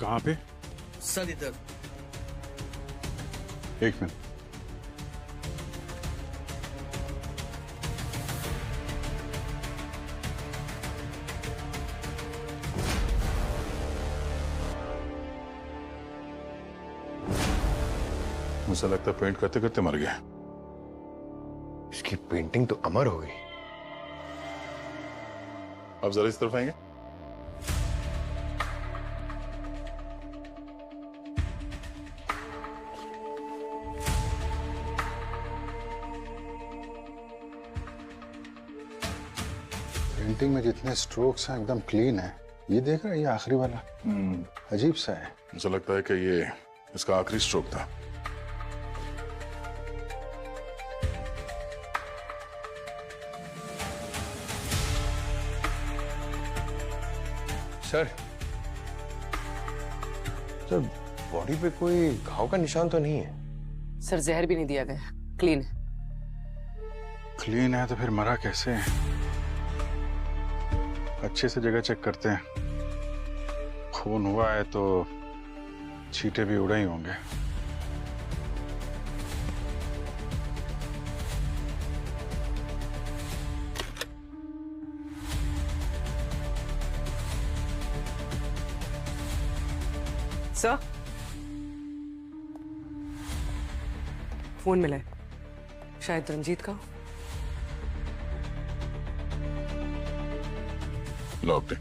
कहाँ पे? सर इधर। एक मिनट। मुझे लगता है पेंट करते करते मर गया। इसकी पेंटिंग तो अमर हो गई। अब जरा इस तरफ आएंगे। पेंटिंग में जितने स्ट्रोक्स हैं एकदम क्लीन है। ये देख रहा है, ये आखिरी वाला अजीब सा है। मुझे लगता है कि ये इसका आखिरी स्ट्रोक था। सर, सर बॉडी पे कोई घाव का निशान तो नहीं है? सर जहर भी नहीं दिया गया, क्लीन है। क्लीन है तो फिर मरा कैसे है? अच्छे से जगह चेक करते हैं। खून हुआ है तो छींटे भी उड़े ही होंगे। सर, फोन मिला है, शायद रंजीत का। लो अपने।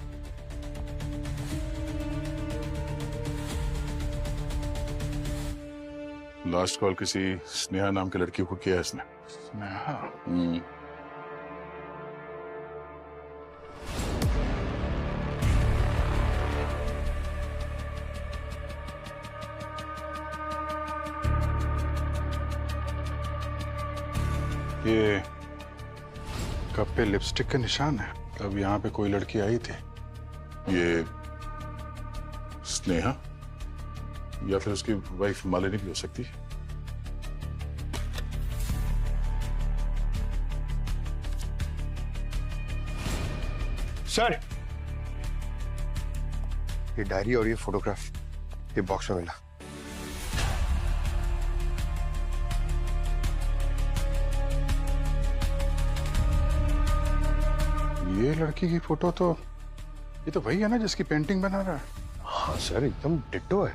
लास्ट कॉल किसी स्नेहा नाम की लड़की को किया है इसने। स्नेहा? ये कप पे लिपस्टिक का निशान है। तब यहाँ पे कोई लड़की आई थी। ये स्नेहा या फिर उसकी वाइफ मालिनी भी हो सकती है। सर, ये डायरी और ये फोटोग्राफ ये बॉक्स में मिला। ये लड़की की फोटो तो ये तो वही है ना जिसकी पेंटिंग बना रहा है। हाँ सर, एकदम डिट्टो है।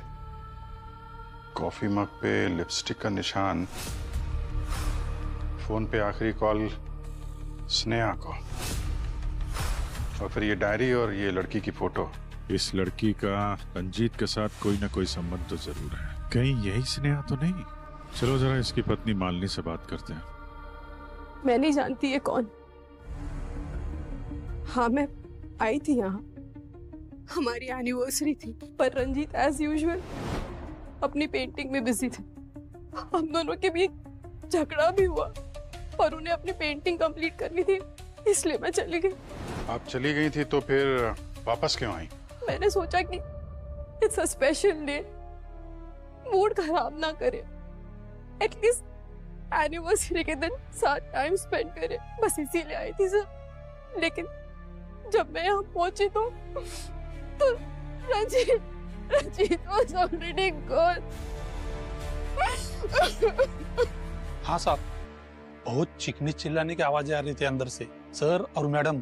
कॉफी मग पे लिपस्टिक का निशान, फोन पे आखिरी कॉल स्नेहा को, और फिर ये डायरी और ये लड़की की फोटो। इस लड़की का रंजीत के साथ कोई ना कोई संबंध तो जरूर है। कहीं यही स्नेहा तो नहीं? चलो जरा इसकी पत्नी मालिनी से बात करते हैं। मैं नहीं जानती है कौन। हाँ, मैं आई थी यहाँ, हमारी एनिवर्सरी थी, पर रंजीत एज यूजुअल अपनी पेंटिंग में बिजी थे। हम दोनों के बीच झगड़ा भी हुआ और उन्हें अपनी पेंटिंग कंप्लीट करनी थी, इसलिए मैं चली गई। आप चली गई थी तो फिर वापस क्यों आई? मैंने सोचा कि it's a special day, mood खराब ना करे, एटलीस्ट एनिवर्सरी के दिन साथ टाइम स्पेंड करे, बस इसीलिए आई थी सर। लेकिन जब मैं यहाँ पहुंची तो रंजीत was already gone। हाँ साहब, बहुत चीखने चिल्लाने की आवाजें आ रही थी अंदर से। सर और मैडम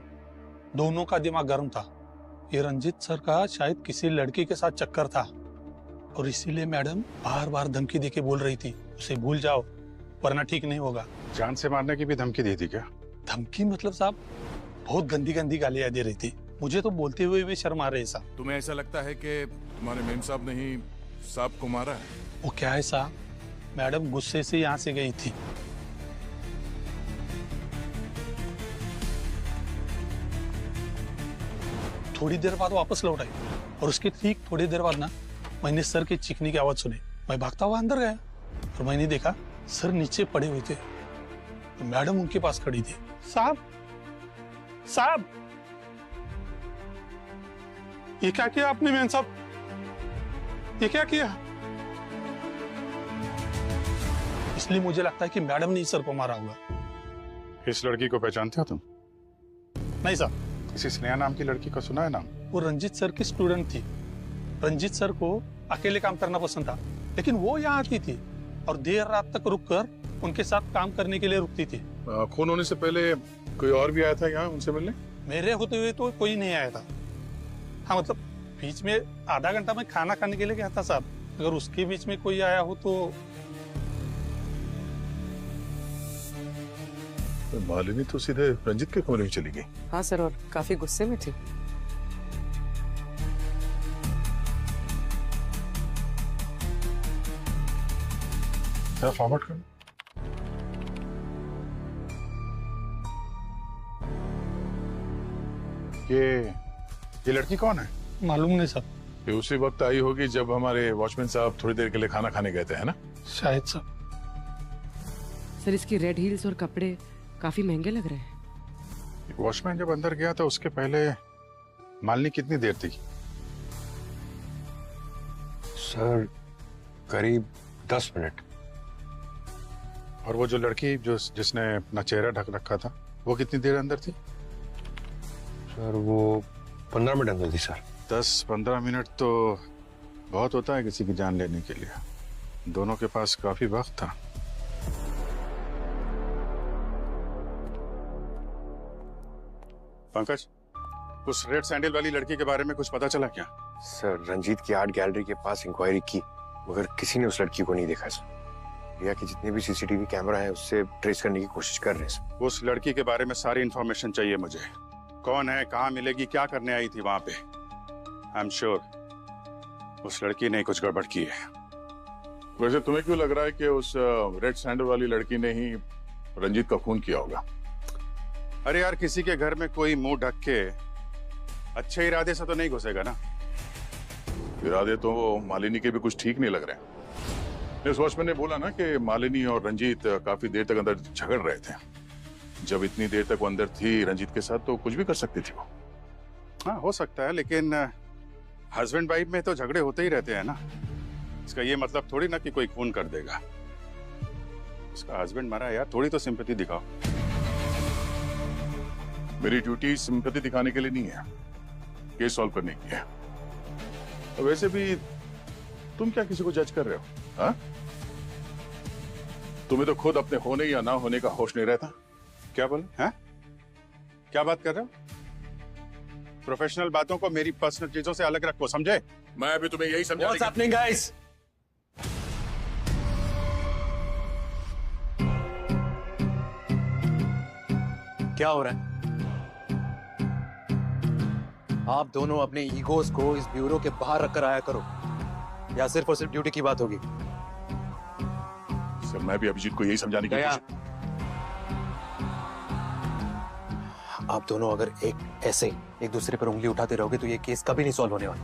दोनों का दिमाग गर्म था। ये रंजीत सर का शायद किसी लड़की के साथ चक्कर था और इसीलिए मैडम बार बार धमकी देके बोल रही थी उसे भूल जाओ वरना ठीक नहीं होगा। जान से मारने की भी धमकी दी थी क्या? धमकी मतलब साहब बहुत गंदी गंदी गालियां दे रही थी। मुझे तो बोलते हुए भी शर्म आ रही है साहब। तुम्हें ऐसा लगता है कि तुम्हारे मेम साहब ने ही साहब को मारा है? वो क्या है साहब, मैडम गुस्से से यहाँ से गई थी। थोड़ी देर बाद वापस लौट आई और उसके ठीक थोड़ी देर बाद ना मैंने सर की चीखने की आवाज सुनी। मैं भागता हुआ अंदर गया और मैंने देखा सर नीचे पड़े हुए थे, तो मैडम उनके पास खड़ी थी। साहब, साहब, ये क्या किया आपने मेम साहब? ये क्या किया? इसलिए मुझे लगता है कि मैडम ने सर को मारा होगा। इस लड़की को पहचानते हो तुम? नहीं साहब। किसी स्नेहा नाम की लड़की को सुना है नाम? वो रंजीत सर की स्टूडेंट थी। रंजीत सर को अकेले काम करना पसंद था, लेकिन वो यहाँ आती थी और देर रात तक रुककर उनके साथ काम करने के लिए रुकती थी। खून होने से पहले कोई और भी आया था यहाँ उनसे मिलने? मेरे होते हुए तो कोई नहीं आया था। हाँ मतलब बीच में आधा घंटा मैं खाना खाने के लिए गया था साहब, अगर उसके बीच में कोई आया हो तो। मालिनी तो सीधे रंजीत के कमरे में चली गई। हाँ सर, और काफी गुस्से में थी। क्या फॉरवर्ड कर? ये लड़की कौन है? मालूम नहीं सर। ये उसी वक्त आई होगी जब हमारे वॉचमैन साहब थोड़ी देर के लिए खाना खाने गए थे, है ना? शायद सर। सर इसकी रेड हील्स और कपड़े काफी महंगे लग रहे हैं। वॉचमैन जब अंदर गया था उसके पहले मालिनी कितनी देर थी? सर करीब 10 मिनट। और वो जो लड़की जिसने अपना चेहरा ढक रखा था वो कितनी देर अंदर थी? सर वो 15 मिनट अंदर थी सर। 10-15 मिनट तो बहुत होता है किसी की जान लेने के लिए। दोनों के पास काफी वक्त था। पंकज, उस रेड सैंडल वाली लड़की के बारे में कुछ पता चला क्या? सर रंजीत की आर्ट गैलरी के पास इंक्वायरी की मगर किसी ने उस लड़की को नहीं देखा सर। भैया कि जितने भी सीसीटीवी कैमरा है उससे ट्रेस करने की कोशिश कर रहे हैं सर। उस लड़की के बारे में सारी इंफॉर्मेशन चाहिए मुझे। कौन है, कहाँ मिलेगी, क्या करने आई थी वहां पे? आई एम श्योर उस लड़की ने कुछ गड़बड़ की है। वैसे तुम्हें क्यों लग रहा है कि उस रेड सैंडल वाली लड़की ने ही रंजीत का खून किया होगा? अरे यार, किसी के घर में कोई मुंह ढक के अच्छे इरादे से तो नहीं घुसेगा ना। इरादे तो मालिनी के भी कुछ ठीक नहीं लग रहे। इस वॉचमैन ने बोला ना कि मालिनी और रंजीत काफी देर तक अंदर झगड़ रहे थे। जब इतनी देर तक वो अंदर थी रंजीत के साथ तो कुछ भी कर सकती थी वो। हाँ हो सकता है, लेकिन हस्बैंड वाइफ में तो झगड़े होते ही रहते हैं ना। इसका ये मतलब थोड़ी ना कि कोई खून कर देगा। उसका हस्बैंड मरा है यार, थोड़ी तो सिंपैथी दिखाओ। मेरी ड्यूटी सिंपैथी दिखाने के लिए नहीं है, केस सॉल्व करने की है। और वैसे भी तुम क्या किसी को जज कर रहे हो? हाँ? तुम्हें तो खुद अपने होने या ना होने का होश नहीं रहता। क्या बोले? हैं? क्या बात कर रहे हो? प्रोफेशनल बातों को मेरी पर्सनल चीजों से अलग रखो, समझे? मैं अभी तुम्हें यही समझा। What's happening, guys? क्या हो रहा है? आप दोनों अपने ईगोस को इस ब्यूरो के बाहर रखकर आया करो, या सिर्फ और सिर्फ ड्यूटी की बात होगी? सर मैं भी अभिजीत को यही समझाने की कोशिश। आप दोनों अगर ऐसे एक दूसरे पर उंगली उठाते रहोगे तो ये केस कभी नहीं सॉल्व होने वाला।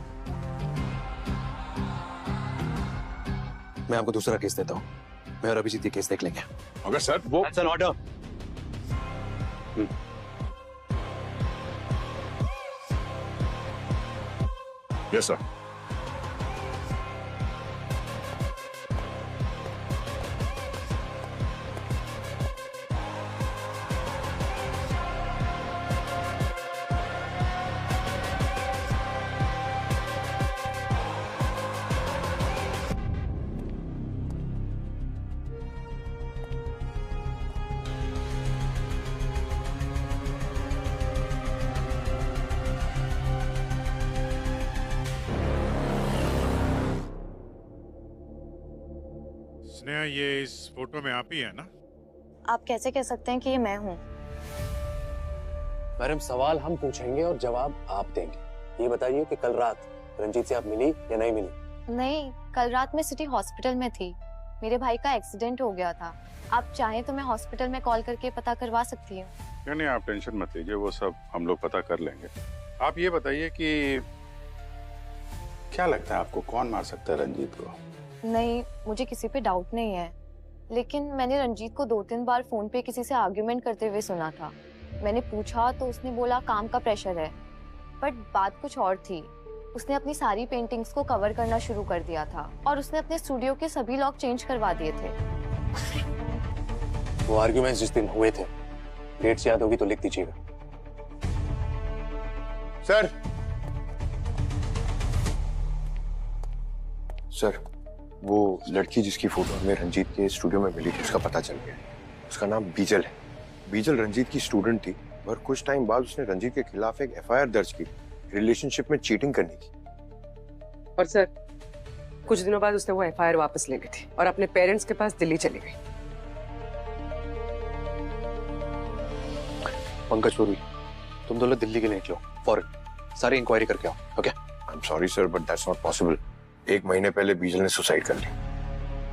मैं आपको दूसरा केस देता हूं। मैं और अभिजीत ये केस देख लेंगे। मगर सर वो That's an order. Yes sir. Sneha, ये इस फोटो में आप ही है ना? आप कैसे कह सकते हैं कि ये मैं हूँ? मैडम सवाल हम पूछेंगे और जवाब आप देंगे। ये बताइए कि कल रात रंजीत से आप मिली या नहीं मिली? नहीं, कल रात मैं सिटी हॉस्पिटल में थी। मेरे भाई का एक्सीडेंट हो गया था। आप चाहें तो मैं हॉस्पिटल में कॉल करके पता करवा सकती हूँ। नहीं, आप टेंशन मत लीजिए, वो सब हम लोग पता कर लेंगे। आप ये बताइए कि क्या लगता है आपको, कौन मार सकता है रंजीत को? नहीं, मुझे किसी पे डाउट नहीं है, लेकिन मैंने रंजीत को 2-3 बार फोन पे किसी से आर्ग्यूमेंट करते हुए सुना था। मैंने पूछा तो उसने बोला काम का प्रेशर है, बट बात कुछ और थी। उसने अपनी सारी पेंटिंग्स को कवर करना शुरू कर दिया था और उसने अपने स्टूडियो के सभी लॉक चेंज करवा दिए थे। वो आर्ग्यूमेंट्स जिस दिन हुए थे, डेट्स याद होगी तो लिख दीजिएगा। सर, सर, वो लड़की जिसकी फोटो हमें रंजीत के स्टूडियो में मिली थी, उसका पता चल गया। उसका नाम बीजल है। बीजल रंजीत की स्टूडेंट थी और कुछ टाइम बाद उसने रंजीत के खिलाफ एक एफआईआर दर्ज की, रिलेशनशिप में चीटिंग करने की। और सर, कुछ दिनों बाद उसने वो एफआईआर वापस ले ली थी और अपने पेरेंट्स के पास दिल्ली चली गई। पंकज पुरी, तुम दोनों दिल्ली के लिए निकलो फौरन, सारी इंक्वायरी करके आओ। Okay? I am sorry sir, but that's not possible. 1 महीने पहले बीजल ने सुसाइड कर ली।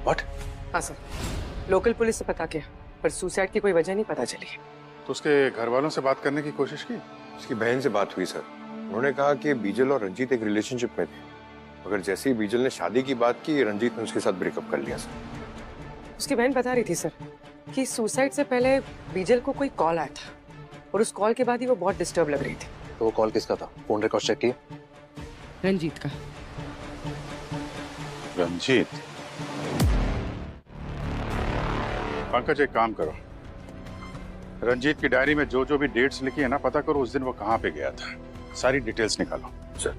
व्हाट? हाँ सर, लोकल पुलिस से पता किया पर सुसाइड की कोई वजह नहीं पता चली। तो उसके घर वालों से बात करने की कोशिश की? उसकी बहन से बात हुई सर। उन्होंने कहा कि बीजल और रंजीत एक रिलेशनशिप में थे, मगर जैसे ही बीजल ने शादी की बात की, रंजीत ने उसके साथ ब्रेकअप कर लिया सर। उसकी बहन बता रही थी सर कि सुसाइड से पहले बीजल को कोई कॉल आया था और उस कॉल के बाद ही वो बहुत डिस्टर्ब लग रही थी। तो वो कॉल किसका था? फोन रिकॉर्ड चेक किए? रंजीत का। रंजीत? पंकज, एक काम करो, रंजीत की डायरी में जो जो भी डेट्स लिखी है ना, पता करो उस दिन वो कहाँ पे गया था। सारी डिटेल्स निकालो। सर।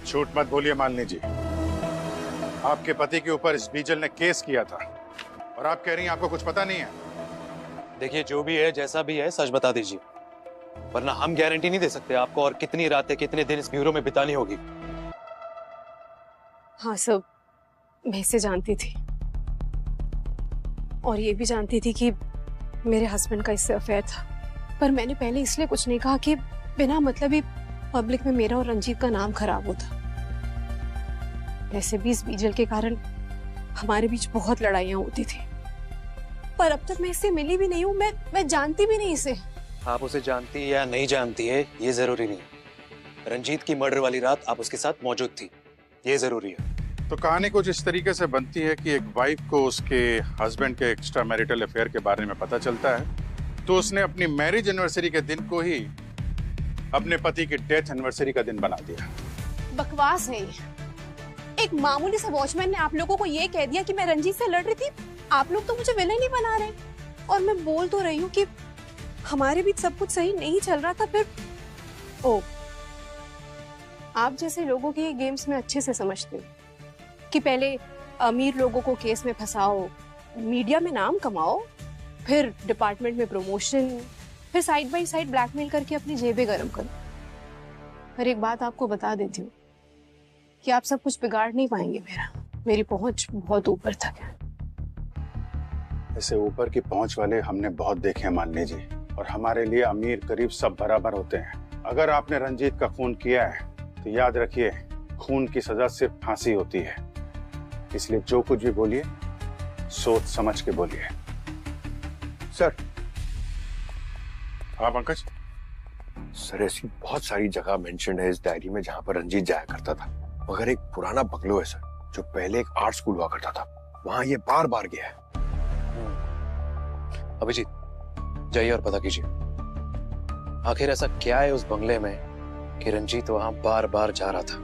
झूठ मत बोलिए मालिनी जी, आपके पति के ऊपर इस बीजल ने केस किया था और आप कह रही हैं आपको कुछ पता नहीं है। देखिए, जो भी है, जैसा भी है, सच बता दीजिए, वरना हम गारंटी नहीं दे सकते आपको और कितनी रातें, कितने दिन इस ब्यूरो में बितानी होगी। हाँ सब, मैं इसे जानती थी और ये भी जानती थी कि मेरे हस्बैंड का इससे अफेयर था, पर मैंने पहले इसलिए कुछ नहीं कहा कि बिना मतलब ही पब्लिक में मेरा और रंजीत का नाम खराब होता। वैसे भी इस बीजल के कारण हमारे बीच बहुत लड़ाइयां होती थी, पर अब तक मैं इससे मिली भी नहीं हूँ, मैं जानती भी नहीं इसे। आप उसे जानती है या नहीं जानती है ये जरूरी नहीं है। रंजीत की मर्डर वाली रात आप उसके साथ मौजूद थी, ये जरूरी है। तो कहानी कुछ इस तरीके से बनती है कि एक वाइफ को उसके हस्बैंड के एक्स्ट्रा मैरिटल अफेयर के बारे में पता चलता है, तो उसने अपनी मैरिज एनिवर्सरी के दिन को ही अपने पति की डेथ एनिवर्सरी का दिन बना दिया। बकवास है ये। एक मामूली सा वॉचमैन ने आप लोगों को ये कह दिया कि मैं रंजीत से लड़ रही थी। आप लोग तो मुझे विलेन ही बना रहे हैं और मैं बोल तो रही हूँ कि हमारे बीच सब कुछ सही नहीं चल रहा था। फिर ओ, आप जैसे लोगों की गेम्स में अच्छे से समझते हो कि पहले अमीर लोगों को केस में फंसाओ, मीडिया में नाम कमाओ, फिर डिपार्टमेंट में प्रमोशन, फिर साइड बाय साइड ब्लैकमेल करके अपनी जेबें गर्म करो। पर एक बात आपको बता देती हूँ कि आप सब कुछ बिगाड़ नहीं पाएंगे। मेरी पहुंच बहुत ऊपर तक है। ऐसे ऊपर की पहुंच वाले हमने बहुत देखे हैं मालिनी जी, और हमारे लिए अमीर गरीब सब बराबर होते हैं। अगर आपने रंजीत का खून किया है तो याद रखिए, खून की सजा सिर्फ फांसी होती है। इसलिए जो कुछ भी बोलिए सोच समझ के बोलिए। सर। हाँ पंकज। सर, ऐसी बहुत सारी जगह मेंशन है इस डायरी में जहां पर रंजीत जाया करता था, मगर एक पुराना बंगलो है सर, जो पहले एक आर्ट स्कूल हुआ करता था, वहां ये बार बार गया है। अभिजीत, जाइए और पता कीजिए आखिर ऐसा क्या है उस बंगले में कि रंजीत वहां बार बार जा रहा था।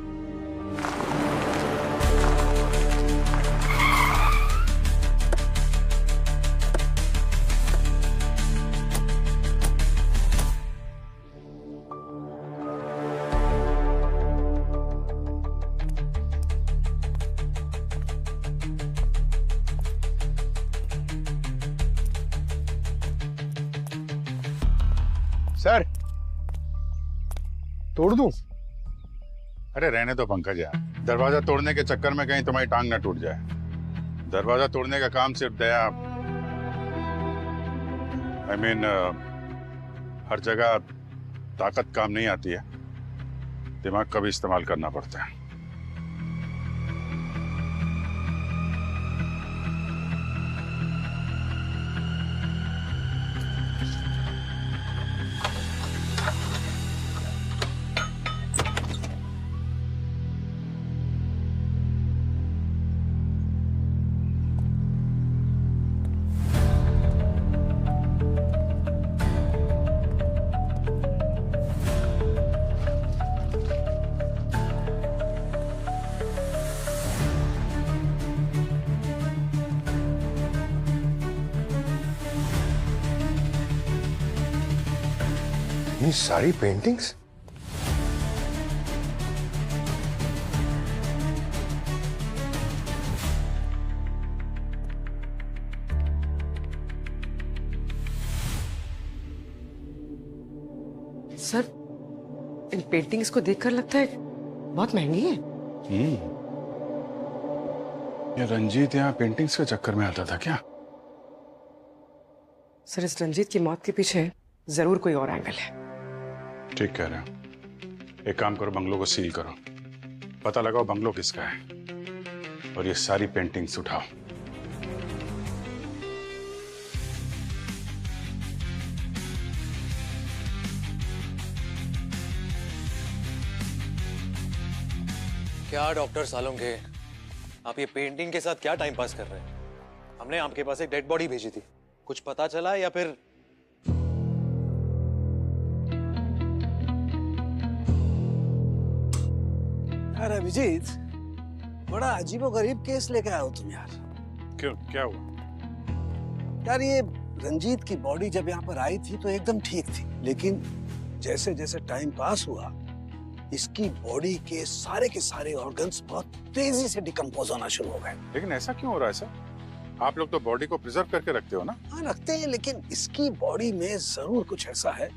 सर, तोड़ दूं? अरे रहने दो पंकज यार, दरवाजा तोड़ने के चक्कर में कहीं तुम्हारी टांग ना टूट जाए। दरवाजा तोड़ने का काम सिर्फ दया, I mean, हर जगह ताकत काम नहीं आती है, दिमाग का भी इस्तेमाल करना पड़ता है। ये सारी पेंटिंग्स? सर, इन पेंटिंग्स को देखकर लगता है बहुत महंगी है। ये रंजीत यहाँ पेंटिंग्स के चक्कर में आता था क्या? सर, इस रंजीत की मौत के पीछे जरूर कोई और एंगल है। ठीक कह रहे हो। एक काम करो, बंगलों को सील करो, पता लगाओ बंगलो किसका है, और ये सारी पेंटिंग्स उठाओ। क्या डॉक्टर सालोंगे, आप ये पेंटिंग के साथ क्या टाइम पास कर रहे हैं? हमने आपके पास एक डेड बॉडी भेजी थी, कुछ पता चला या फिर? यार अभिजीत, बड़ा अजीबोगरीब केस लेके आए हो तुम यार। क्यों, क्या हुआ? यार ये रंजीत की बॉडी जब यहाँ पर आई थी तो एकदम ठीक थी, लेकिन जैसे जैसे टाइम पास हुआ इसकी बॉडी के सारे ऑर्गन्स बहुत तेजी से डिकम्पोज होना शुरू हो गए। लेकिन ऐसा क्यों हो रहा है सर? आप लोग तो बॉडी को प्रिजर्व करके रखते हो ना? हाँ रखते हैं, लेकिन इसकी बॉडी में जरूर कुछ ऐसा है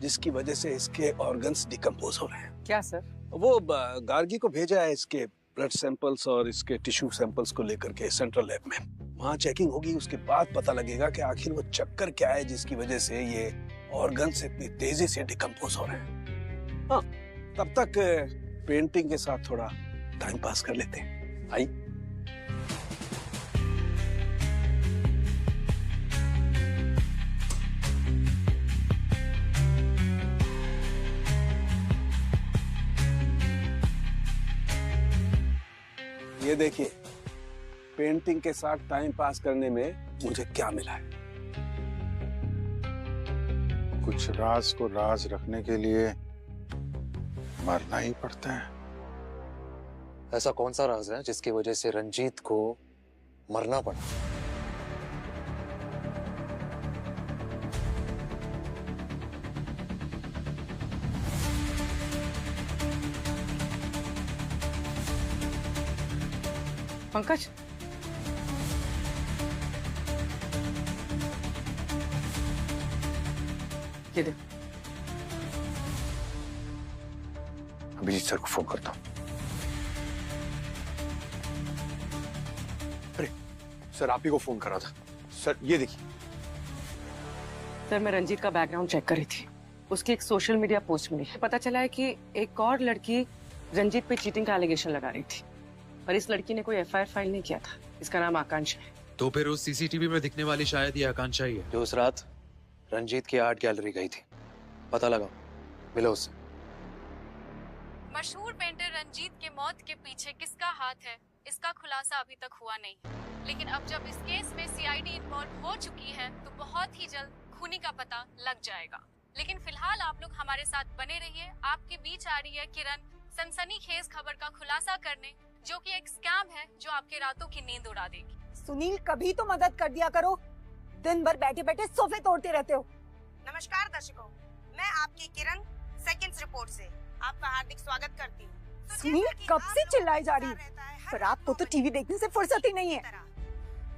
जिसकी वजह से इसके ऑर्गन्स डिकम्पोज हो रहे हैं। क्या सर? वो गार्गी को भेजा है इसके ब्लड सैंपल्स और इसके टिश्यू सैंपल्स को लेकर के सेंट्रल लैब में। वहाँ चेकिंग होगी, उसके बाद पता लगेगा कि आखिर वो चक्कर क्या है जिसकी वजह से ये ऑर्गन्स इतनी तेजी से डिकम्पोज हो रहे हैं। हाँ, तब तक पेंटिंग के साथ थोड़ा टाइम पास कर लेते हैं। आई ये देखिए, पेंटिंग के साथ टाइम पास करने में मुझे क्या मिला है। कुछ राज को राज रखने के लिए मरना ही पड़ता है। ऐसा कौन सा राज है जिसकी वजह से रंजीत को मरना पड़ा? पंकज, ये देख। अभिजीत सर को फोन करता हूँ। अरे सर, आप ही को फोन करा था। सर ये देखिए। सर, मैं रंजीत का बैकग्राउंड चेक कर रही थी, उसकी एक सोशल मीडिया पोस्ट मिली। पता चला है कि एक और लड़की रंजीत पे चीटिंग का एलिगेशन लगा रही थी, पर इस लड़की ने कोई एफआईआर फाइल नहीं किया था। इसका नाम आकांक्षा है। तो फिर उस सीसीटीवी में दिखने वाली शायद ये आकांक्षा ही है जो उस रात रंजीत की आर्ट गैलरी गई थी। पता लगाओ, मिलो उससे। मशहूर पेंटर रंजीत के मौत के पीछे किसका हाथ है, इसका खुलासा अभी तक हुआ नहीं, लेकिन अब जब इस केस में सीआईडी इन्वॉल्व हो चुकी है तो बहुत ही जल्द खूनी का पता लग जाएगा। लेकिन फिलहाल आप लोग हमारे साथ बने रहिए। आपके बीच आ रही है किरण, सनसनीखेज खबर का खुलासा करने, जो कि एक स्कैम है जो आपके रातों की नींद उड़ा देगी। सुनील, कभी तो मदद कर दिया करो, दिन भर बैठे बैठे सोफे तोड़ते रहते हो। नमस्कार दर्शकों, मैं आपकी किरण सेकंड्स रिपोर्ट से आपका हार्दिक स्वागत करती हूँ। सुनील, कब से चिल्लाई जा रही है, पर आपको तो टीवी देखने से फुर्सत ही नहीं है।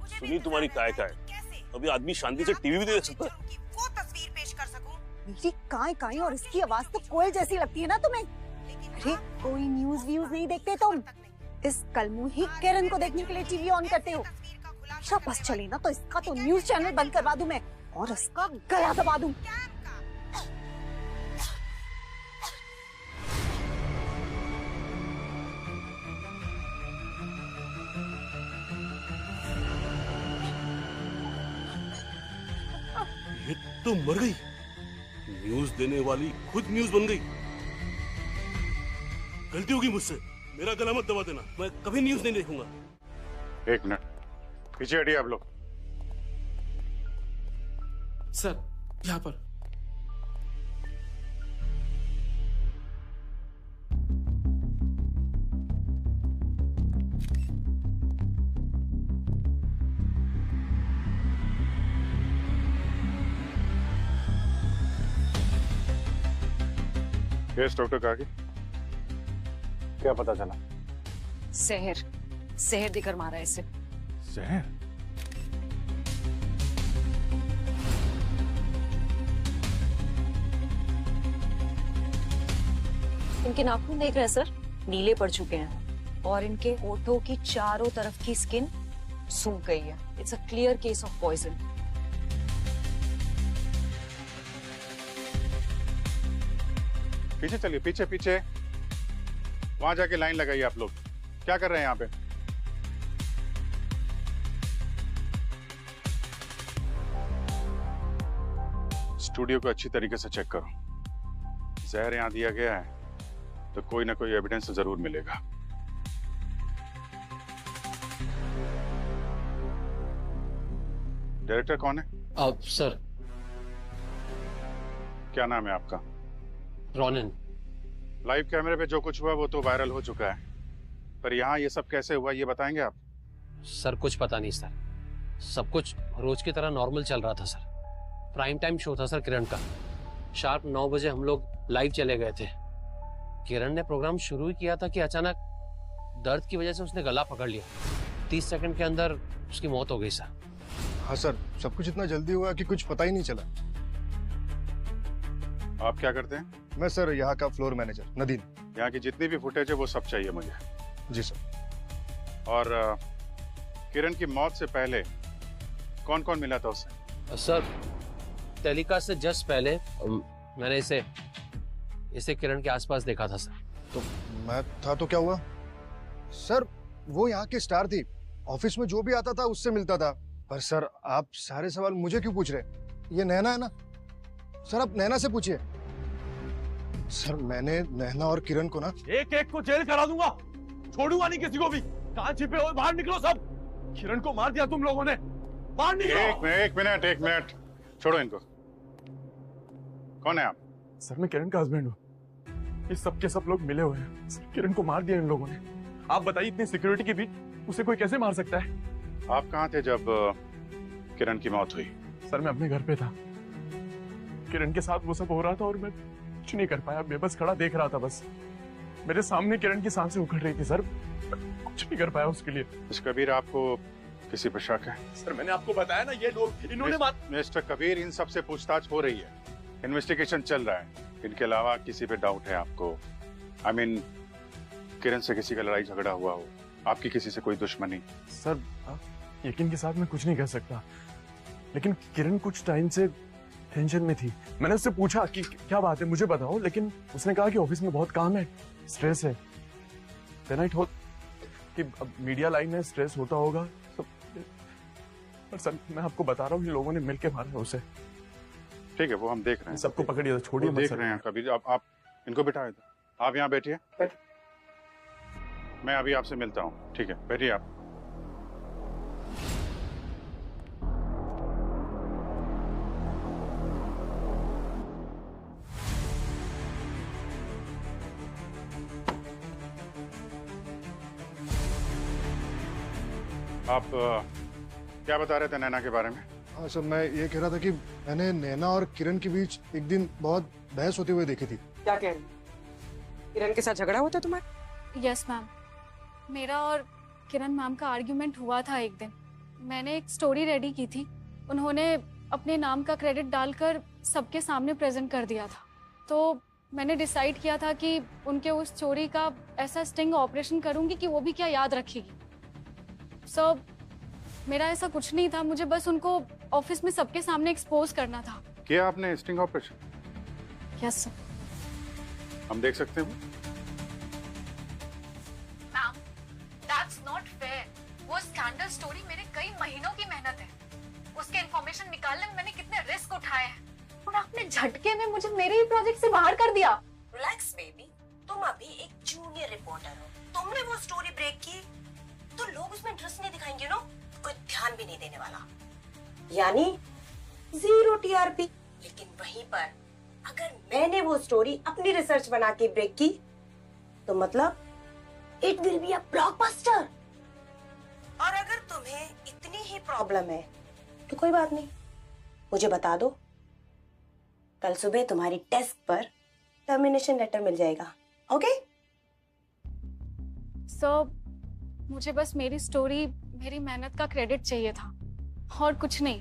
सुनील, तुम्हारी काय का है? अभी आदमी शांति से टीवी भी देख सकता है। वो तस्वीर पेश कर सकूं। मेरी काय और इसकी आवाज तो कोयल जैसी लगती है ना तुम्हें? अरे कोई न्यूज व्यूज नहीं देखते तुम? इस कलमुही किरण को देखने के लिए टीवी ऑन करते हो। बस चले ना तो इसका तो न्यूज चैनल बंद करवा दूं मैं, और इसका गला दबा दूं। ये तो मर गई। न्यूज देने वाली खुद न्यूज बन गई। गलती होगी मुझसे, मेरा गला मत दबा देना। मैं कभी न्यूज नहीं देखूंगा। एक मिनट, पीछे हटिए आप लोग। सर, यहाँ पर। यस डॉक्टर काकी, क्या पता चला? जहर देकर मारा इसे। जहर? इनके नाखून देख रहे हैं सर, नीले पड़ चुके हैं और इनके होठों की चारों तरफ की स्किन सूख गई है। It's a clear case of poison. पीछे चलिए, पीछे पीछे, वहां जाके लाइन लगाइए। आप लोग क्या कर रहे हैं यहाँ पे? स्टूडियो को अच्छी तरीके से चेक करो। जहर यहाँ दिया गया है तो कोई ना कोई एविडेंस जरूर मिलेगा। डायरेक्टर कौन है? सर। क्या नाम है आपका? रोनिन। लाइव कैमरे पे जो कुछ हुआ वो तो वायरल हो चुका है, पर यहाँ ये सब कैसे हुआ ये बताएंगे आप? सर कुछ पता नहीं सर, सब कुछ रोज की तरह नॉर्मल चल रहा था सर। प्राइम टाइम शो था सर किरण का। शार्प 9 बजे हम लोग लाइव चले गए थे। किरण ने प्रोग्राम शुरू ही किया था कि अचानक दर्द की वजह से उसने गला पकड़ लिया। 30 सेकंड के अंदर उसकी मौत हो गई सर। हाँ सर, सब कुछ इतना जल्दी हुआ कि कुछ पता ही नहीं चला। आप क्या करते हैं? मैं सर यहाँ का फ्लोर मैनेजर नदीम। यहाँ की जितनी भी फुटेज है वो सब चाहिए मुझे। जी सर। और किरण की मौत से पहले कौन कौन मिला था उससे? सर टेलीकास्ट से जस्ट पहले मैंने इसे किरण के आसपास देखा था सर। तो मैं था तो क्या हुआ? सर वो यहाँ की स्टार थी, ऑफिस में जो भी आता था उससे मिलता था। पर सर आप सारे सवाल मुझे क्यों पूछ रहे? ये नैना है ना सर, आप नैना से पूछिए। सर मैंने नैना और किरण को ना एक एक को जेल करा दूंगा, छोड़ूंगा नहीं किसी को भी। कहाँ छिपे हो? बाहर निकलो सब। किरण को मार दिया तुम लोगों ने, बाहर निकलो। एक मिनट छोड़ो इनको। कौन है आप? सर मैं किरण का हस्बैंड हूँ। इस सब के सब लोग मिले हुए हैं। सर, किरण को मार दिया इन लोगों ने। आप बताइए इतनी सिक्योरिटी के बीच उसे कोई कैसे मार सकता है? आप कहाँ थे जब किरण की मौत हुई? सर मैं अपने घर पे था, किरण के साथ वो सब हो रहा था और मैं कुछ नहीं कर पाया, बेबस खड़ा देख रहा था। बस मेरे सामने किरण की सांसें उखड़ रही थी सर, कुछ नहीं कर पाया उसके लिए। कबीर आपको किसी पर शक है? सर मैंने आपको बताया ना, ये लोग इन्होंने मिस्टर कबीर, इन सब से पूछताछ हो रही है, इन्वेस्टिगेशन चल रहा है। इनके अलावा किसी पे डाउट है आपको? I mean, किरण से किसी का लड़ाई झगड़ा हुआ हो, आपकी किसी से कोई दुश्मनी? सर यकीन के साथ मैं कुछ नहीं कह सकता, लेकिन किरण कुछ टाइम से टेंशन में थी। मैंने उससे पूछा कि क्या बात है मुझे बताओ, लेकिन उसने कहा कि ऑफिस में बहुत काम है, स्ट्रेस है। Then I told कि अब मीडिया लाइन में स्ट्रेस होता होगा तो, पर सर मैं आपको बता रहा हूँ इन लोगों ने मिलके मारा उसे। ठीक है, वो हम देख रहे हैं। सबको पकड़िए, छोड़िए मत। देख रहे हैं कबीर। आप इनको बिठाए थे, आप यहाँ बैठिए, मैं अभी आपसे मिलता हूँ। ठीक है, बैठिए आप। आप क्या बता रहे थे नैना के बारे में? हाँ सर, मैं ये कह रहा था कि मैंने नैना और किरण के बीच एक दिन बहुत बहस होते हुए देखी थी। क्या कह रही? किरण के साथ झगड़ा हुआ था तुम्हारा? यस मैम, मेरा और किरण मैम का आर्ग्यूमेंट हुआ था एक दिन। मैंने एक स्टोरी रेडी की थी, उन्होंने अपने नाम का क्रेडिट डालकर सबके सामने प्रेजेंट कर दिया था। तो मैंने डिसाइड किया था कि उनके उस स्टोरी का ऐसा स्टिंग ऑपरेशन करूंगी कि वो भी क्या याद रखेगी। सो मेरा ऐसा कुछ नहीं था, मुझे बस उनको ऑफिस में सबके सामने एक्सपोज करना था। किया आपने स्टिंग ऑपरेशन? Yes sir. हम देख सकते हैं? Ma'am, that's not fair. वो स्कैंडल स्टोरी मेरे कई महीनों की मेहनत है। उसके इंफॉर्मेशन निकालने में मैंने कितने रिस्क उठाए हैं, और आपने झटके में मुझे मेरे ही प्रोजेक्ट से बाहर कर दिया। रिलैक्स बेबी, तुम अभी एक जूनियर रिपोर्टर हो। तुमने वो स्टोरी ब्रेक की तो लोग उसमें इंटरेस्ट नहीं दिखाएंगे, नो कोई ध्यान भी नहीं देने वाला, यानी 0 टीआरपी। लेकिन वहीं पर अगर मैंने वो स्टोरी अपनी रिसर्च बना के ब्रेक की तो मतलब it will be a blockbuster. और अगर तुम्हें इतनी ही प्रॉब्लम है तो कोई बात नहीं, मुझे बता दो, कल सुबह तुम्हारी डेस्क पर टर्मिनेशन लेटर मिल जाएगा। ओके? सर मुझे बस मेरी स्टोरी, मेरी मेहनत का क्रेडिट चाहिए था और कुछ नहीं।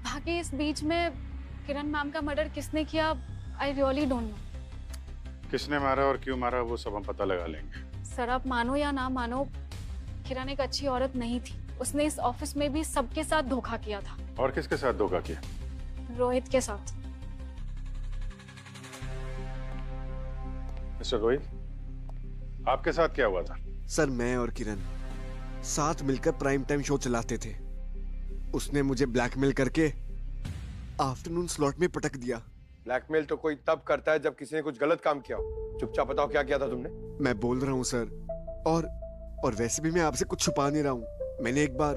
बाकी इस बीच में किरण मैम का मर्डर किसने किया, आई रियली डोंट नो। किसने मारा और क्यों मारा वो सब हम पता लगा लेंगे। सर आप मानो या ना मानो, किरण एक अच्छी औरत नहीं थी। उसने इस ऑफिस में भी सबके साथ धोखा किया था। और किसके साथ धोखा किया? रोहित के साथ। मिस्टर रोहित, आपके साथ क्या हुआ था? सर मैं और किरण साथ मिलकर प्राइम टाइम शो चलाते थे। उसने मुझे ब्लैकमेल करके आफ्टरनून स्लॉट में पटक दिया। ब्लैकमेल तो कोई तब करता है जब किसी ने कुछ गलत काम किया हो। चुपचाप बताओ क्या किया था तुमने? मैं बोल रहा हूँ सर, और वैसे भी मैं आपसे कुछ छुपा नहीं रहा हूँ। मैंने एक बार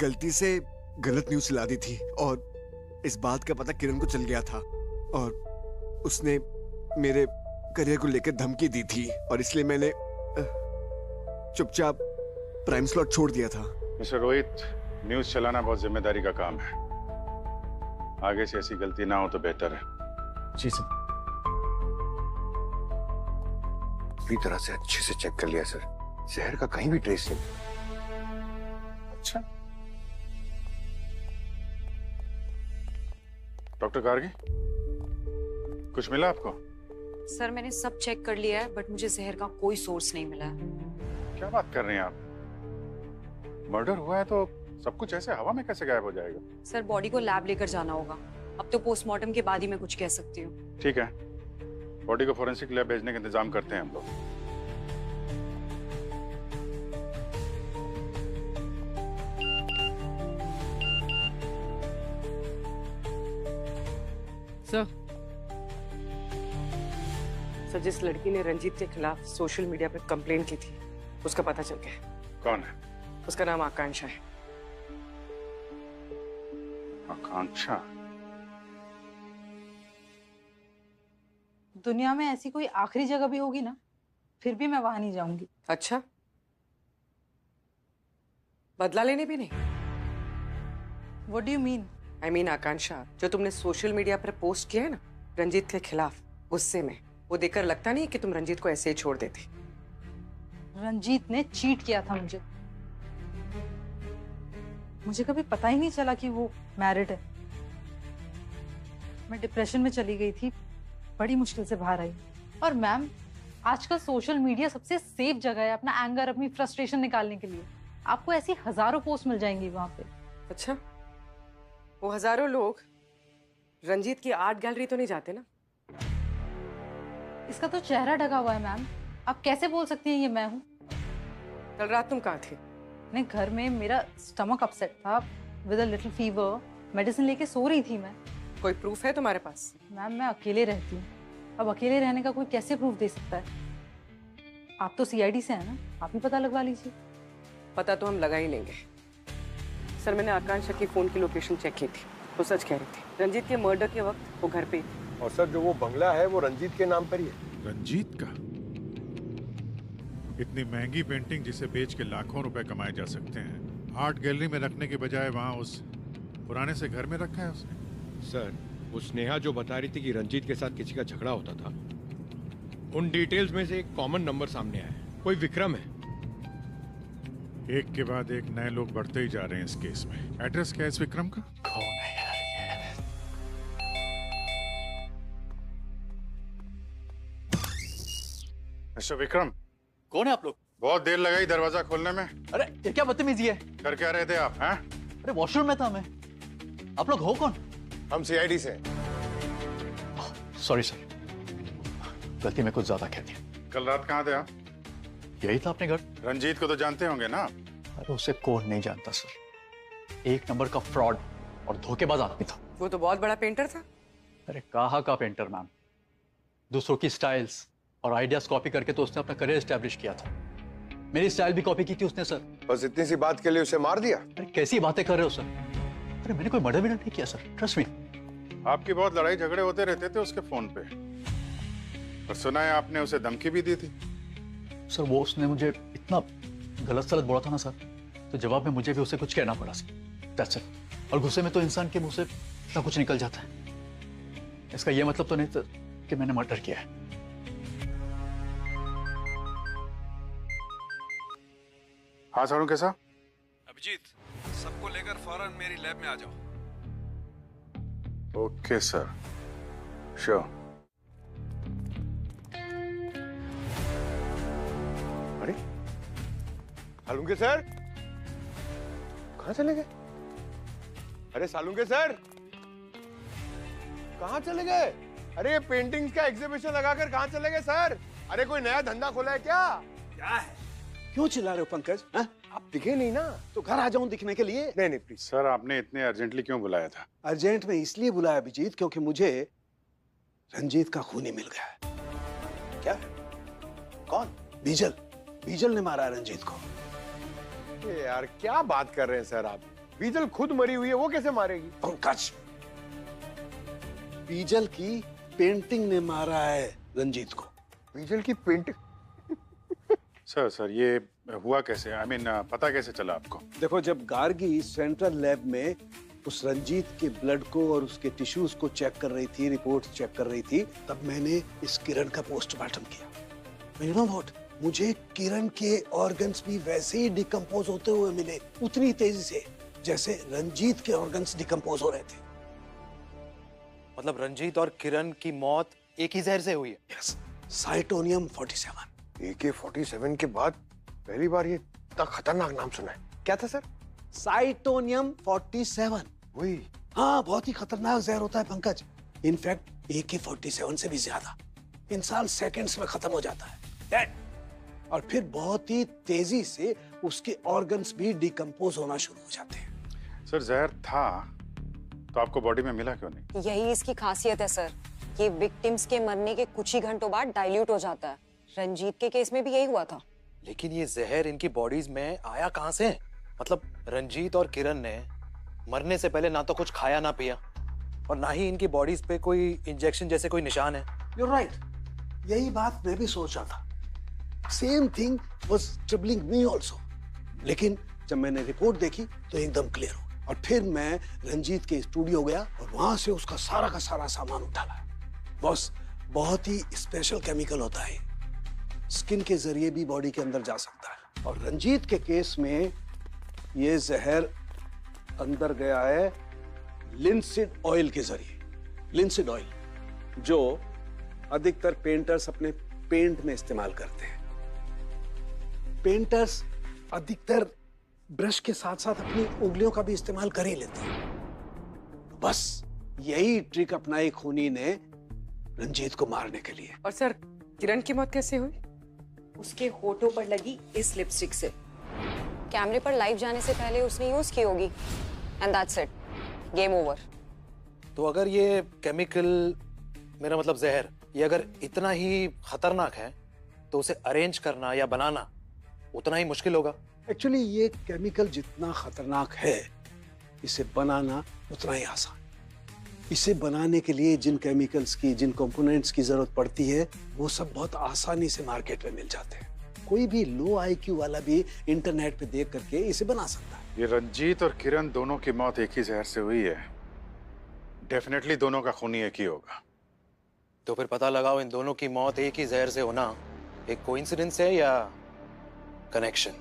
गलती से गलत न्यूज चला दी थी और इस बात का पता किरण को चल गया था और उसने मेरे करियर को लेकर धमकी दी थी और इसलिए मैंने चुपचाप प्राइम स्लॉट छोड़ दिया था। मिस्टर रोहित, न्यूज चलाना बहुत जिम्मेदारी का काम है। आगे से ऐसी गलती ना हो तो बेहतर है। जी सर। पूरी तरह से अच्छे से चेक कर लिया सर, जहर का कहीं भी ट्रेस नहीं। अच्छा, डॉक्टर गार्गी, कुछ मिला आपको? सर मैंने सब चेक कर लिया है बट मुझे जहर का कोई सोर्स नहीं मिला है। क्या बात कर रहे हैं आप? मर्डर हुआ है तो सब कुछ ऐसे हवा में कैसे गायब हो जाएगा? सर बॉडी को लैब लेकर जाना होगा। अब तो पोस्टमार्टम के बाद ही मैं कुछ कह सकती हूँ। ठीक है, बॉडी को फोरेंसिक लैब भेजने का इंतजाम करते हैं हम लोग। सर जिस लड़की ने रंजीत के खिलाफ सोशल मीडिया पर कंप्लेन की थी उसका पता चल गया। कौन है? उसका नाम आकांक्षा है। आकांक्षा? दुनिया में ऐसी कोई आखिरी जगह भी होगी ना, फिर भी मैं वहां नहीं जाऊंगी। अच्छा, बदला लेने भी नहीं? What do you mean? I mean आकांक्षा, जो तुमने सोशल मीडिया पर पोस्ट किया है ना रंजीत के खिलाफ, गुस्से में, वो देखकर लगता नहीं कि तुम रंजीत को ऐसे ही छोड़ देते। रंजीत ने चीट किया था मुझे कभी पता ही नहीं चला कि वो मैरिड है। मैं डिप्रेशन में चली गई थी, बड़ी मुश्किल से बाहर आई। और मैम, आजकल सोशल मीडिया सबसे सेफ जगह है अपना एंगर, अपनी फ्रस्ट्रेशन निकालने के लिए। आपको ऐसी हजारों पोस्ट मिल जाएंगी वहां पे। अच्छा, वो हजारों लोग रंजीत की आर्ट गैलरी तो नहीं जाते ना? इसका तो चेहरा ढका हुआ है मैम, आप कैसे बोल सकती हैं ये मैं हूँ? कल रात तुम कहाँ थे? नहीं, घर में मेरा स्टमक अपसेट था with a little fever, medicine लेके सो रही थी मैं। कोई प्रूफ है तुम्हारे पास? मैम मैं अकेले रहती हूँ, अब अकेले रहने का कोई कैसे प्रूफ दे सकता है? आप तो सीआईडी से हैं ना, आप ही पता लगवा लीजिए। पता तो हम लगा ही लेंगे। सर मैंने आकांक्षा की फोन की लोकेशन चेक की थी, वो सच कह रही थी। रंजीत के मर्डर के वक्त वो घर पे थी। और सर जो वो बंगला है वो रंजीत के नाम पर ही है। रंजीत का? इतनी महंगी पेंटिंग जिसे बेच के लाखों रुपए कमाए जा सकते हैं, आर्ट गैलरी में रखने के बजाय वहाँ उस पुराने से घर में रखा है उसने। सर वो स्नेहा जो बता रही थी कि रंजीत के साथ किसी का झगड़ा होता था, उन डिटेल्स में से एक कॉमन नंबर सामने आया है, कोई विक्रम है। एक के बाद एक नए लोग बढ़ते ही जा रहे हैं इस केस में। एड्रेस क्या है इस विक्रम का? कौन है यार ये? मिस्टर विक्रम। कौन है आप लोग? बहुत देर लगाई दरवाजा खोलने में। अरे ये क्या बदतमीजी है? कर क्या रहे थे आप? हैं? अरे वॉशरूम में था मैं। आप लोग हो कौन? हम सीआईडी से। सॉरी सर, गलती में कुछ ज्यादा कह दिया। कल रात कहाँ थे आप? यही था अपने घर। रंजीत को तो जानते होंगे ना? अरे उसे कौन नहीं जानता सर, एक नंबर का फ्रॉड और धोखेबाज आदमी था। वो तो बहुत बड़ा पेंटर था। अरे कहाँ का पेंटर मैम, दूसरों की स्टाइल्स और आइडियाज कॉपी करके तो उसने अपना करियर एस्टेब्लिश किया था। मेरी स्टाइल भी कॉपी की थी उसने सर। बस इतनी सी बात के लिए उसे मार दिया? अरे कैसी बातें कर रहे हो सर? अरे मैंने कोई मर्डर भी नहीं किया सर, ट्रस्ट मी। आपकी बहुत लड़ाई झगड़े होते रहते थे उसके फोन पे, और सुना है आपने उसे धमकी भी दी थी। सर वो उसने मुझे इतना गलत सलत बोला था ना सर, तो जवाब में मुझे भी उसे कुछ कहना पड़ा सर। That's it. और गुस्से में तो इंसान के मुंह से इतना कुछ निकल जाता है। इसका ये मतलब तो नहीं था कि मैंने मर्डर किया है। हाँ सारू, कैसा? अभिजीत, सबको लेकर फौरन मेरी लैब में आ जाओ। Okay sir, sure. Salunke sir कहाँ चले गए? अरे सालुंके सर कहाँ चले गए? अरे ये पेंटिंग्स का एग्जीबिशन लगाकर कहाँ चले गए सर? अरे कोई नया धंधा खोला है क्या? क्या है? क्यों चिल्ला रहे हो पंकज? आप दिखे नहीं ना, तो घर आ जाऊं दिखने के लिए। नहीं नहीं प्लीज। सर आपने इतने अर्जेंटली क्यों बुलाया था? अर्जेंट में इसलिए बुलाया अभिजीत क्योंकि मुझे रंजीत का खूनी मिल गया है। क्या? कौन? बीजल। बीजल ने मारा रंजीत को। ये यार क्या बात कर रहे हैं सर आप? बीजल खुद मरी हुई है, वो कैसे मारेगी? पंकज, बीजल की पेंटिंग ने मारा है रंजीत को। बीजल की पेंटिंग? सर ये हुआ कैसे? I mean, पता कैसे चला आपको? देखो, जब गार्गी सेंट्रल लैब में उस रंजीत के ब्लड को और उसके टिश्यूज को चेक कर रही थी, रिपोर्ट चेक कर रही थी, तब मैंने इस किरण का पोस्टमार्टम किया। यू नो व्हाट, मुझे किरण के ऑर्गन्स भी वैसे ही डिकम्पोज होते हुए मिले, उतनी तेजी से जैसे रंजीत के ऑर्गन्स डिकम्पोज हो रहे थे। मतलब रंजीत और किरण की मौत एक ही जहर से हुई है? यस, साइटोनियम 47। AK-47 के बाद पहली बार ये इतना खतरनाक नाम सुना है। क्या था सर? साइटोनियम 47। वही। हाँ, बहुत ही खतरनाक जहर होता है पंकज। इनफैक्ट AK-47 से भी ज्यादा। इंसान सेकंड्स में खत्म हो जाता है, डेड। और फिर बहुत ही तेजी से उसके ऑर्गन्स भी डिकम्पोज होना शुरू हो जाते हैं। सर जहर था तो आपको बॉडी में मिला क्यों नहीं? यही इसकी खासियत है सर, ये विक्टिम्स के मरने के कुछ ही घंटों बाद डाइल्यूट हो जाता है। रंजीत के केस में भी यही हुआ था। लेकिन ये जहर इनकी बॉडीज में आया कहां से? मतलब रंजीत और किरण ने मरने से पहले ना तो कुछ खाया ना पिया, और ना ही इनकी बॉडीज पे कोई इंजेक्शन जैसे कोई निशान है। You're right. यही बात मैं भी सोच रहा था। Same thing was troubling me also. लेकिन जब मैंने रिपोर्ट देखी तो एकदम क्लियर हो, और फिर मैं रंजीत के स्टूडियो गया और वहां से उसका सारा का सारा सामान उठा लाया। बॉस, बहुत ही स्पेशल केमिकल होता है, स्किन के जरिए भी बॉडी के अंदर जा सकता है, और रंजीत के केस में ये जहर अंदर गया है लिंसिड ऑयल के जरिए। लिंसिड ऑयल जो अधिकतर पेंटर्स अपने पेंट में इस्तेमाल करते हैं। पेंटर्स अधिकतर ब्रश के साथ साथ अपनी उंगलियों का भी इस्तेमाल कर ही लेते हैं। बस यही ट्रिक अपनाई खूनी ने रंजीत को मारने के लिए। और सर, किरण की मौत कैसे हुई? उसके होठों पर लगी इस लिपस्टिक से। कैमरे पर लाइव जाने से पहले उसने यूज की होगी, and that's it, game over. तो अगर ये केमिकल, मेरा मतलब जहर, ये अगर इतना ही खतरनाक है तो उसे अरेंज करना या बनाना उतना ही मुश्किल होगा। एक्चुअली ये केमिकल जितना खतरनाक है, इसे बनाना उतना ही आसान। इसे बनाने के लिए जिन केमिकल्स की, जिन कंपोनेंट्स की जरूरत पड़ती है, वो सब बहुत आसानी से मार्केट में मिल जाते हैं। कोई भी लो आईक्यू वाला भी इंटरनेट पे देख करके इसे बना सकता है। ये रंजीत और किरण दोनों की मौत एक ही जहर से हुई है। डेफिनेटली दोनों का खूनी एक ही होगा। तो फिर पता लगाओ, इन दोनों की मौत एक ही जहर से होना एक कोइंसिडेंस है या कनेक्शन?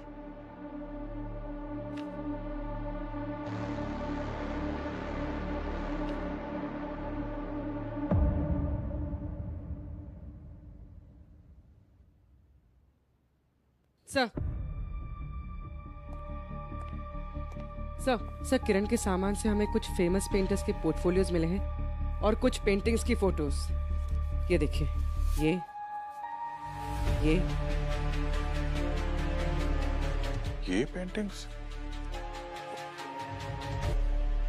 सर, किरण के सामान से हमें कुछ फेमस पेंटर्स के पोर्टफोलियोज मिले हैं और कुछ पेंटिंग्स की फोटोज। ये देखिए, ये पेंटिंग्स,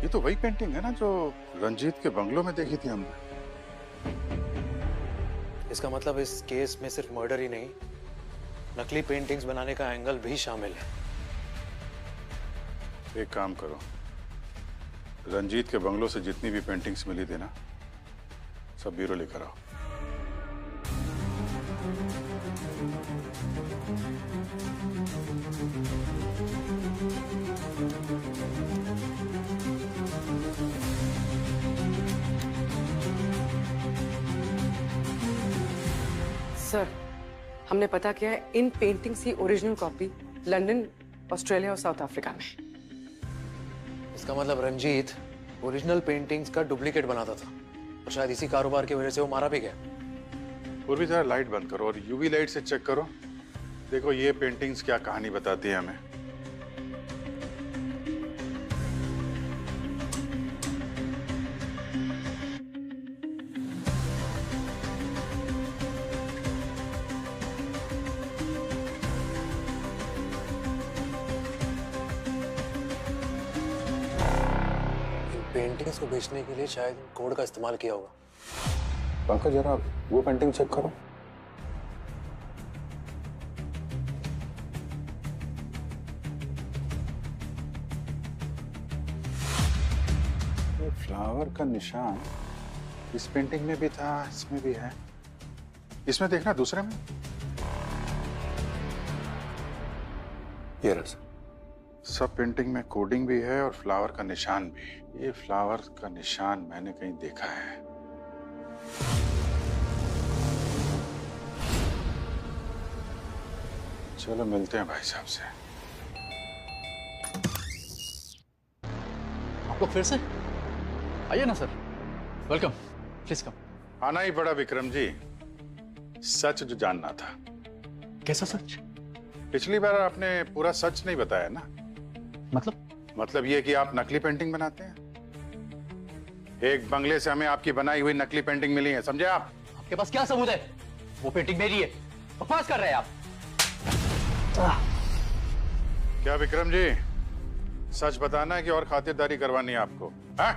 ये तो वही पेंटिंग है ना जो रंजीत के बंगलों में देखी थी हमने। इसका मतलब इस केस में सिर्फ मर्डर ही नहीं, नकली पेंटिंग्स बनाने का एंगल भी शामिल है। एक काम करो, रंजीत के बंगलों से जितनी भी पेंटिंग्स मिली थी ना, सब ब्यूरो लेकर आओ। सर, हमने पता किया है, इन पेंटिंग्स की ओरिजिनल कॉपी लंदन, ऑस्ट्रेलिया और साउथ अफ्रीका में। इसका मतलब रंजीत ओरिजिनल पेंटिंग्स का डुप्लीकेट बनाता था, और शायद इसी कारोबार की वजह से वो मारा भी गया। पूर्वी जरा लाइट बंद करो और यूवी लाइट से चेक करो। देखो ये पेंटिंग्स क्या कहानी बताती है हमें। पेंटिंग्स को बेचने के लिए शायद कोड का इस्तेमाल किया होगा। पंकज जरा वो पेंटिंग चेक करो। ये फ्लावर का निशान इस पेंटिंग में भी था, इसमें भी है। इसमें देखना, दूसरे में। ये रहा। सब पेंटिंग में कोडिंग भी है और फ्लावर का निशान भी। ये फ्लावर का निशान मैंने कहीं देखा है। चलो मिलते हैं भाई साहब से। आपको फिर से आइए ना सर, वेलकम, प्लीज कम। आना ही पड़ा विक्रम जी, सच जो जानना था। कैसा सच? पिछली बार आपने पूरा सच नहीं बताया ना। मतलब ये कि आप नकली पेंटिंग बनाते हैं। एक बंगले से हमें आपकी बनाई हुई नकली पेंटिंग मिली है, समझे आप? आपके पास क्या सबूत है? वो पेंटिंग मेरी है, बकवास कर रहे हैं आप। क्या विक्रम जी, सच बताना है कि और खातिरदारी करवानी है आपको? हाँ?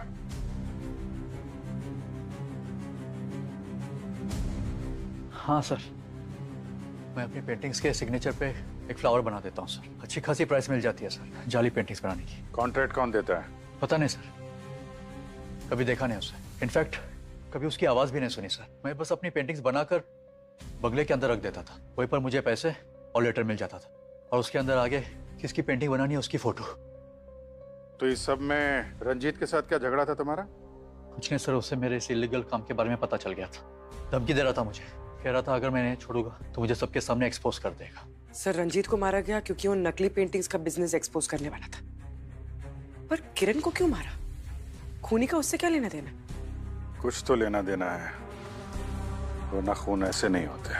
हाँ सर, मैं अपनी पेंटिंग्स के सिग्नेचर पे एक फ्लावर बना देता हूँ सर। अच्छी खासी प्राइस मिल जाती है सर जाली पेंटिंग्स बनाने की। कॉन्ट्रैक्ट कौन देता है? पता नहीं सर, कभी देखा नहीं उसे। इनफैक्ट कभी उसकी आवाज भी नहीं सुनी सर। मैं बस अपनी पेंटिंग्स बनाकर बंगले के अंदर रख देता था, वहीं पर मुझे पैसे और लेटर मिल जाता था, और उसके अंदर आगे किसकी पेंटिंग बनानी है उसकी फोटो। तो इस सब में रंजीत के साथ क्या झगड़ा था तुम्हारा? कुछ नहीं सर, उससे मेरे इस इलीगल काम के बारे में पता चल गया था। धमकी दे रहा था मुझे, कह रहा था अगर मैं नहीं छोड़ूंगा तो मुझे सबके सामने एक्सपोज कर देगा। सर, रंजीत को मारा गया क्योंकि वो नकली पेंटिंग्स का बिजनेस एक्सपोज करने वाला था। पर किरण को क्यों मारा? खूनी का उससे क्या लेना देना? कुछ तो लेना देना है, वरना खून ऐसे नहीं होते।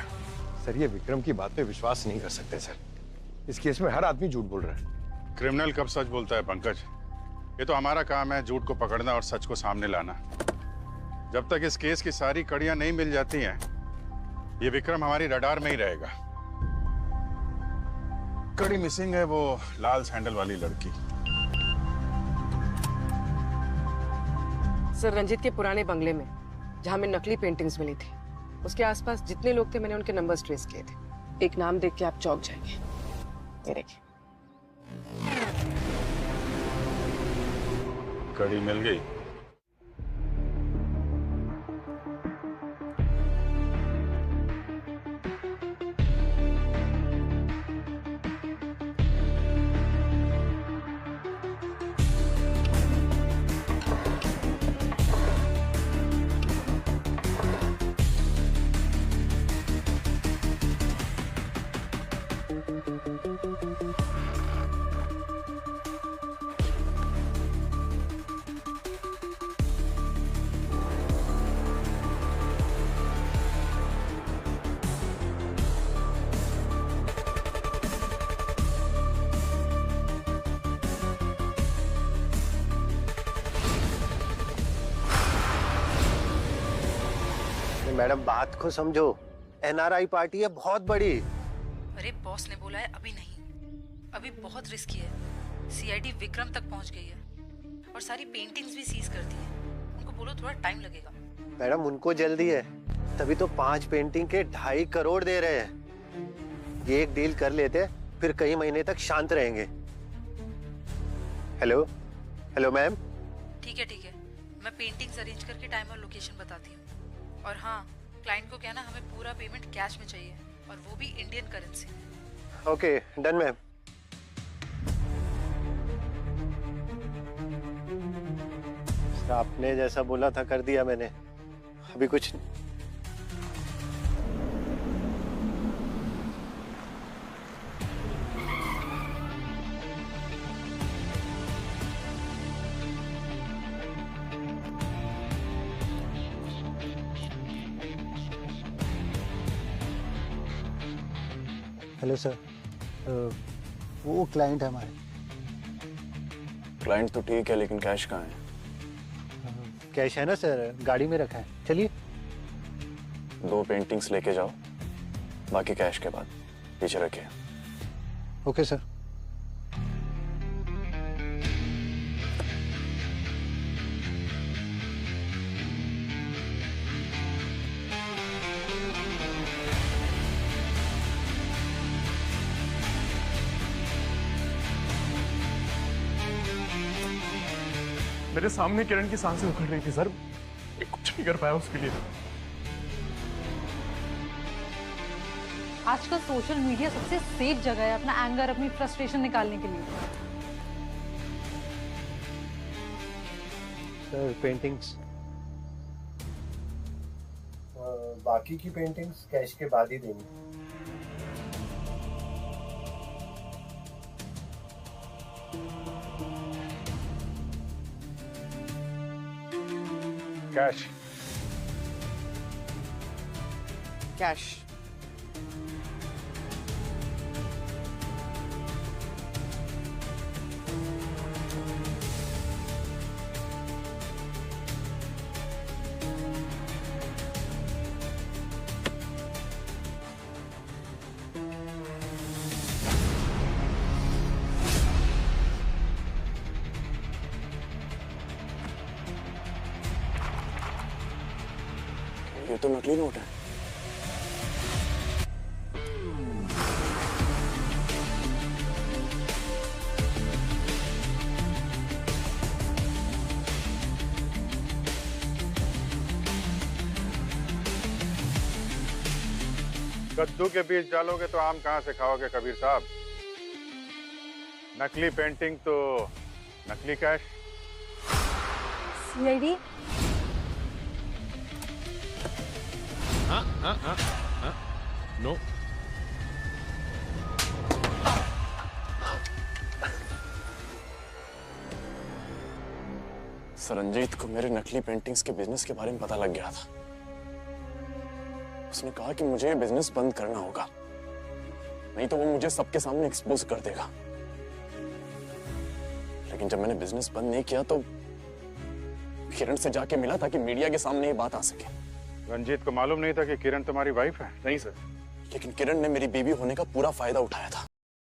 सर ये विक्रम की बात पे विश्वास नहीं कर सकते सर। इस केस में हर आदमी झूठ बोल रहा है। क्रिमिनल कब सच बोलता है पंकज? ये तो हमारा काम है झूठ को पकड़ना और सच को सामने लाना। जब तक इस केस की सारी कड़ियां नहीं मिल जाती हैं, ये विक्रम हमारी रडार में ही रहेगा। कड़ी मिसिंग है वो लाल सैंडल वाली लड़की। सर, रंजीत के पुराने बंगले में जहां में नकली पेंटिंग्स मिली थी, उसके आसपास जितने लोग थे मैंने उनके नंबर्स ट्रेस किए थे। एक नाम देख के आप चौंक जाएंगे। ये देखिए, कड़ी मिल गई। मैडम बात को समझो, एनआरआई पार्टी है बहुत बड़ी। अरे बॉस ने बोला है अभी नहीं, अभी बहुत रिस्की है। सीआईडी विक्रम तक पहुंच गई है और सारी पेंटिंग्स भी सीज कर दी है। उनको बोलो थोड़ा टाइम लगेगा। मैडम उनको जल्दी है, तभी तो 5 पेंटिंग के 2.5 करोड़ दे रहे हैं। ये एक डील कर लेते, फिर कई महीने तक शांत रहेंगे। Hello hello ma'am. ठीक है, मैं पेंटिंग्स अरेंज करके टाइम और लोकेशन बताती हूँ। और हाँ, क्लाइंट को कहना हमें पूरा पेमेंट कैश में चाहिए, और वो भी Indian currency. Okay done ma'am. आपने जैसा बोला था कर दिया मैंने, अभी कुछ हेलो सर, वो क्लाइंट है हमारे। क्लाइंट तो ठीक है, लेकिन कैश कहाँ है? कैश है ना सर, गाड़ी में रखा है। चलिए 2 पेंटिंग्स लेके जाओ, बाकी कैश के बाद पीछे रखिए। Okay sir. मेरे सामने किरण की सांसें उखड़ रही थी सर, मैं कुछ नहीं कर पाया उसके लिए। आजकल सोशल मीडिया सबसे सेफ जगह है अपना एंगर, अपनी फ्रस्ट्रेशन निकालने के लिए। सर पेंटिंग्स, बाकी की पेंटिंग्स कैश के बाद ही देंगे। Cash cash. ये तो नकली नोट है। कद्दू के बीज डालोगे तो आम कहां से खाओगे कबीर साहब? नकली पेंटिंग तो नकली कैश। CID no. रंजीत को मेरे नकली पेंटिंग्स के बिजनेस के बारे में पता लग गया था। उसने कहा कि मुझे बिजनेस बंद करना होगा, नहीं तो वो मुझे सबके सामने एक्सपोज कर देगा। लेकिन जब मैंने बिजनेस बंद नहीं किया तो किरण से जाके मिला ताकि मीडिया के सामने ये बात आ सके। रंजीत को मालूम नहीं था कि किरण तुम्हारी वाइफ है? नहीं सर। लेकिन किरण ने मेरी बीवी होने का पूरा फायदा उठाया था।